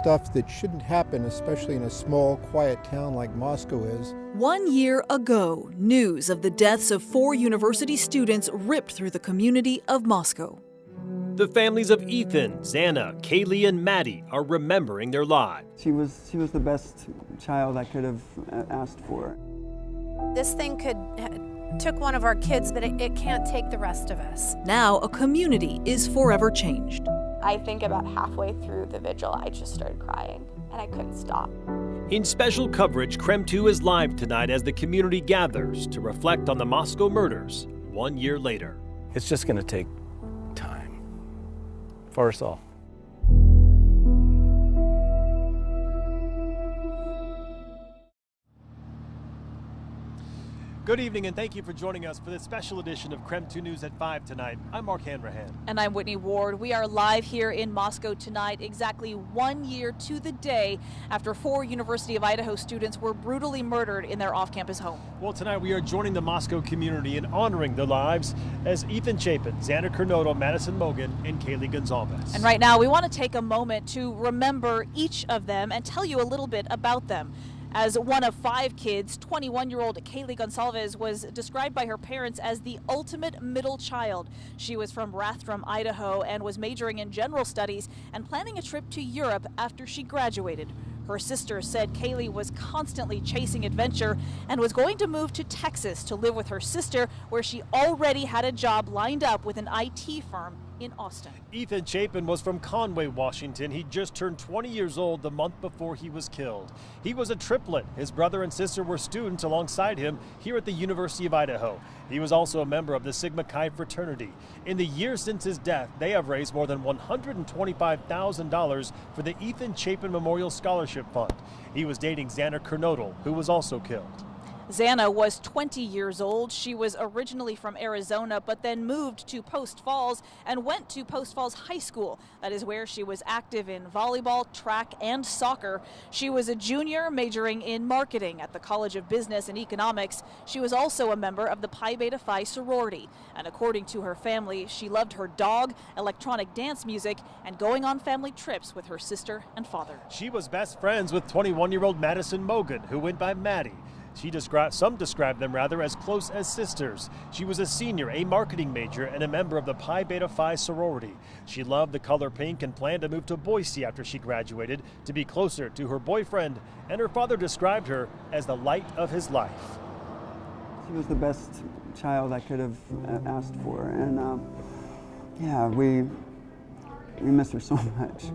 stuff that shouldn't happen, especially in a small, quiet town like Moscow is. 1 year ago, news of the deaths of 4 university students ripped through the community of Moscow. The families of Ethan, Xana, Kaylee, and Maddie are remembering their lives. She was the best child I could have asked for. This thing took one of our kids, but it can't take the rest of us. Now a community is forever changed. I think about halfway through the vigil, I just started crying, and I couldn't stop. In special coverage, KREM 2 is live tonight as the community gathers to reflect on the Moscow murders 1 year later. It's just going to take time for us all. Good evening, and thank you for joining us for this special edition of KREM 2 News at 5 tonight. I'm Mark Hanrahan. And I'm Whitney Ward. We are live here in Moscow tonight, exactly 1 year to the day after 4 University of Idaho students were brutally murdered in their off-campus home. Well, tonight we are joining the Moscow community in honoring their lives as Ethan Chapin, Xana Kernodle, Madison Mogan, and Kaylee Gonzalez. And right now we want to take a moment to remember each of them and tell you a little bit about them. As one of 5 kids, 21-year-old Kaylee Gonzalez was described by her parents as the ultimate middle child. She was from Rathdrum, Idaho, and was majoring in general studies and planning a trip to Europe after she graduated. Her sister said Kaylee was constantly chasing adventure and was going to move to Texas to live with her sister, where she already had a job lined up with an IT firm in Austin. Ethan Chapin was from Conway, Washington. He just turned 20 years old the month before he was killed. He was a triplet. His brother and sister were students alongside him here at the University of Idaho. He was also a member of the Sigma Chi fraternity. In the years since his death, they have raised more than $125,000 for the Ethan Chapin Memorial Scholarship Fund. He was dating Xana Kernodle, who was also killed. Xana was 20 years old. She was originally from Arizona, but then moved to Post Falls and went to Post Falls High School. That is where she was active in volleyball, track, and soccer. She was a junior majoring in marketing at the College of Business and Economics. She was also a member of the Pi Beta Phi sorority. And according to her family, she loved her dog, electronic dance music, and going on family trips with her sister and father. She was best friends with 21-year-old Madison Mogan, who went by Maddie. Some described them as close as sisters. She was a senior, a marketing major, and a member of the Pi Beta Phi sorority. She loved the color pink and planned to move to Boise after she graduated to be closer to her boyfriend, and her father described her as the light of his life. She was the best child I could have asked for, and yeah, we miss her so much.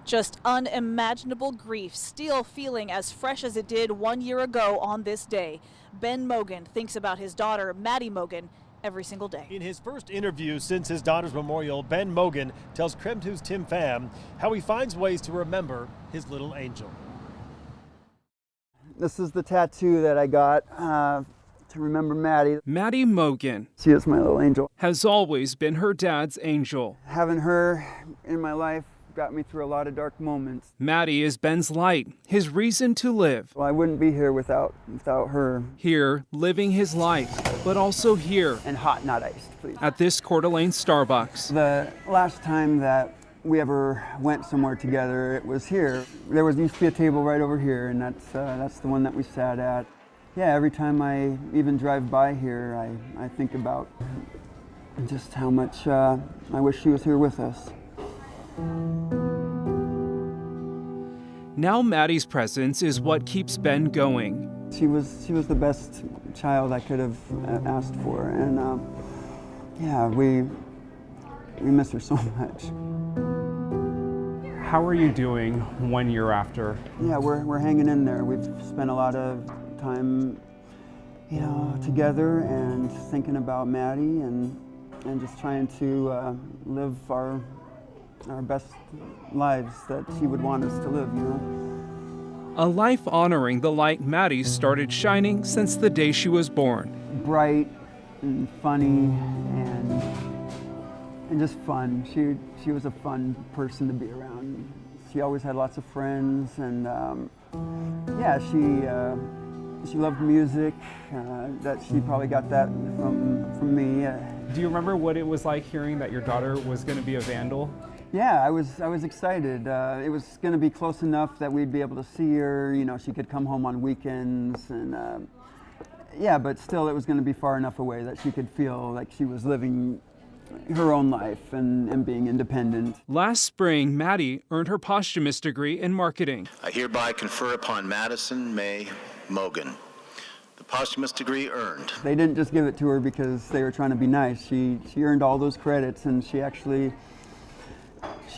Just unimaginable grief, still feeling as fresh as it did 1 year ago on this day. Ben Mogan thinks about his daughter, Maddie Mogan, every single day. In his first interview since his daughter's memorial, Ben Mogan tells KREM 2's Tim Pham how he finds ways to remember his little angel. This is the tattoo that I got to remember Maddie. Maddie Mogan. She is my little angel. Has always been her dad's angel. Having her in my life got me through a lot of dark moments. Maddie is Ben's light, his reason to live. Well, I wouldn't be here without her. Here, living his life, but also here. And hot, not iced, please. At this Coeur d'Alene Starbucks. The last time that we ever went somewhere together, it was here. There used to be a table right over here, and that's the one that we sat at. Yeah, every time I even drive by here, I think about just how much I wish she was here with us. Now Maddie's presence is what keeps Ben going. She was the best child I could have asked for, and yeah, we miss her so much. How are you doing 1 year after? Yeah, we're hanging in there. We've spent a lot of time, together and thinking about Maddie and just trying to live our best lives that she would want us to live, A life honoring the light Maddie started shining since the day she was born. Bright and funny and just fun. She was a fun person to be around. She always had lots of friends, and yeah, she loved music. That she probably got that from me. Do you remember what it was like hearing that your daughter was going to be a vandal? Yeah, I was excited. It was going to be close enough that we'd be able to see her. You know, she could come home on weekends, and yeah, but still, it was going to be far enough away that she could feel like she was living her own life and being independent. Last spring, Maddie earned her posthumous degree in marketing. I hereby confer upon Madison May Mogan the posthumous degree earned. They didn't just give it to her because they were trying to be nice. She earned all those credits, and she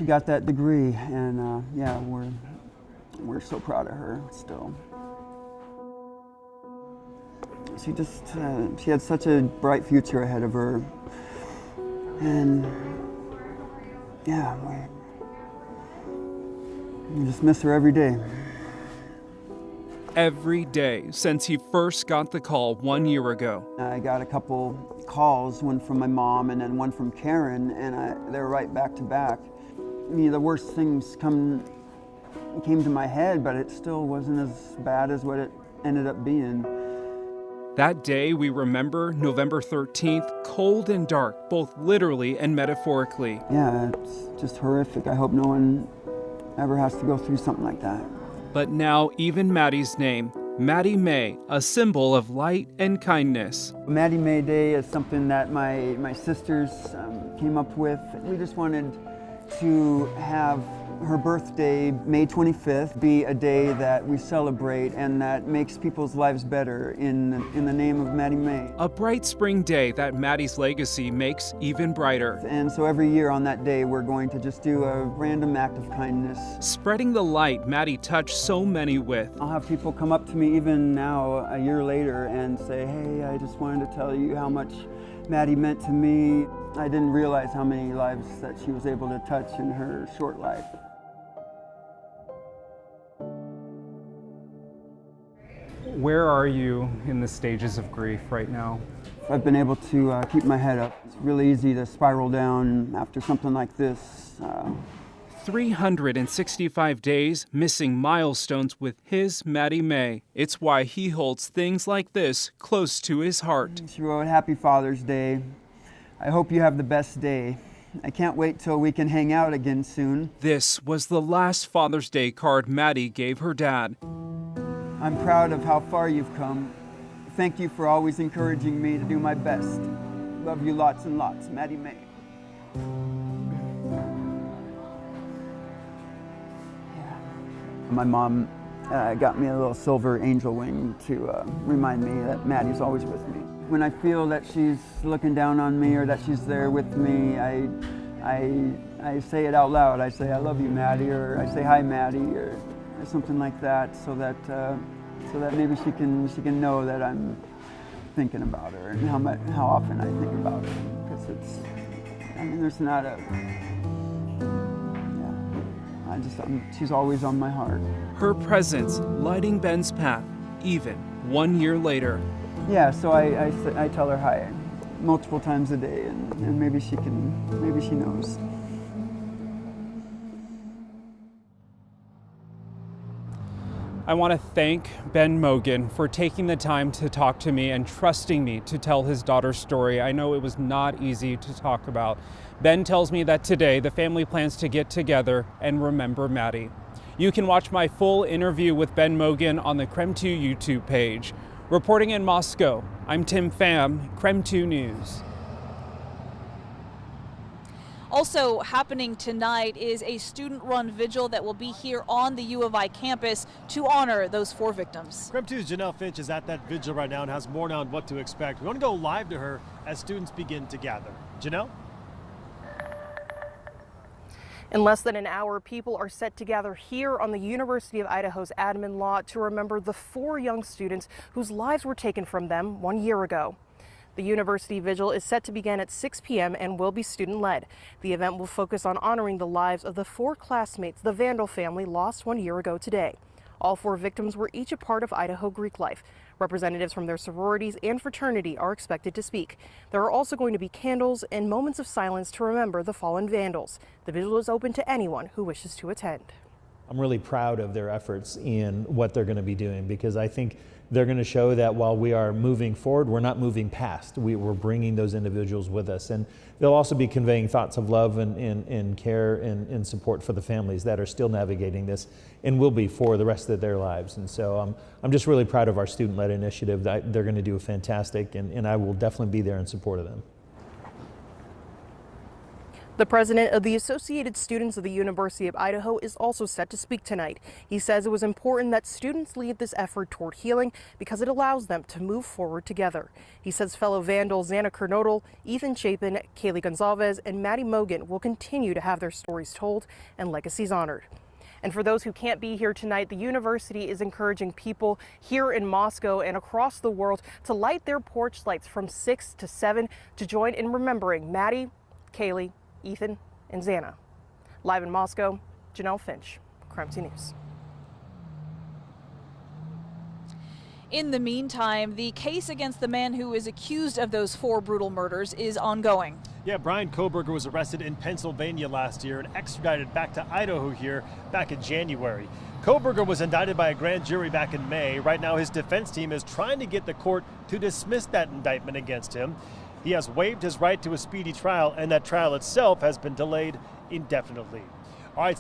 got that degree, and yeah, we're so proud of her still. She had such a bright future ahead of her, and yeah, we just miss her every day. Every day since he first got the call 1 year ago. I got a couple calls, one from my mom and then one from Karen, and they were right back to back. I mean, the worst things came to my head, but it still wasn't as bad as what it ended up being. That day we remember, November 13th, cold and dark, both literally and metaphorically. Yeah, it's just horrific. I hope no one ever has to go through something like that. But now even Maddie's name, Maddie May, a symbol of light and kindness. Maddie May Day is something that my sisters came up with. We just wanted to have her birthday, May 25th, be a day that we celebrate and that makes people's lives better in the name of Maddie May. A bright spring day that Maddie's legacy makes even brighter. And so every year on that day, we're going to just do a random act of kindness. Spreading the light Maddie touched so many with. I'll have people come up to me even now, a year later, and say, hey, I just wanted to tell you how much Maddie meant to me. I didn't realize how many lives that she was able to touch in her short life. Where are you in the stages of grief right now? I've been able to keep my head up. It's really easy to spiral down after something like this. 365 days missing milestones with his Maddie May. It's why he holds things like this close to his heart. She wrote, Happy Father's Day. I hope you have the best day. I can't wait till we can hang out again soon. This was the last Father's Day card Maddie gave her dad. I'm proud of how far you've come. Thank you for always encouraging me to do my best. Love you lots and lots, Maddie May. Yeah. My mom got me a little silver angel wing to remind me that Maddie's always with me. When I feel that she's looking down on me or that she's there with me, I say it out loud. I say, I love you, Maddie, or I say, hi, Maddie, or something like that, so that maybe she can know that I'm thinking about her and how often I think about her, because there's not a, yeah, she's always on my heart. Her presence lighting Ben's path, even 1 year later. Yeah, so I tell her hi multiple times a day, and maybe she knows. I want to thank Ben Mogan for taking the time to talk to me and trusting me to tell his daughter's story. I know it was not easy to talk about. Ben tells me that today the family plans to get together and remember Maddie. You can watch my full interview with Ben Mogan on the KREM 2 YouTube page. Reporting in Moscow, I'm Tim Pham, KREM 2 News. Also happening tonight is a student-run vigil that will be here on the U of I campus to honor those 4 victims. KREM 2's Janelle Finch is at that vigil right now and has more on what to expect. We want to go live to her as students begin to gather. Janelle? In less than an hour, people are set to gather here on the University of Idaho's admin lot to remember the 4 young students whose lives were taken from them 1 year ago. The university vigil is set to begin at 6 p.m. and will be student-led. The event will focus on honoring the lives of the 4 classmates the Vandal family lost 1 year ago today. All 4 victims were each a part of Idaho Greek life. Representatives from their sororities and fraternity are expected to speak. There are also going to be candles and moments of silence to remember the fallen Vandals. The vigil is open to anyone who wishes to attend. I'm really proud of their efforts in what they're going to be doing, because I think they're going to show that while we are moving forward, we're not moving past. We're bringing those individuals with us. And they'll also be conveying thoughts of love and care and support for the families that are still navigating this and will be for the rest of their lives. And so I'm just really proud of our student-led initiative. They're going to do fantastic, and I will definitely be there in support of them. The president of the Associated Students of the University of Idaho is also set to speak tonight. He says it was important that students lead this effort toward healing because it allows them to move forward together. He says fellow vandals Xana Kernodle, Ethan Chapin, Kaylee Gonzalez, and Maddie Mogan will continue to have their stories told and legacies honored. And for those who can't be here tonight, the university is encouraging people here in Moscow and across the world to light their porch lights from 6 to 7 to join in remembering Maddie, Kaylee, Ethan, and Xana. Live in Moscow, Janelle Finch, KREM News. In the meantime, the case against the man who is accused of those 4 brutal murders is ongoing. Yeah, Brian Koberger was arrested in Pennsylvania last year and extradited back to Idaho here back in January. Koberger was indicted by a grand jury back in May. Right now, his defense team is trying to get the court to dismiss that indictment against him. He has waived his right to a speedy trial, and that trial itself has been delayed indefinitely. All right.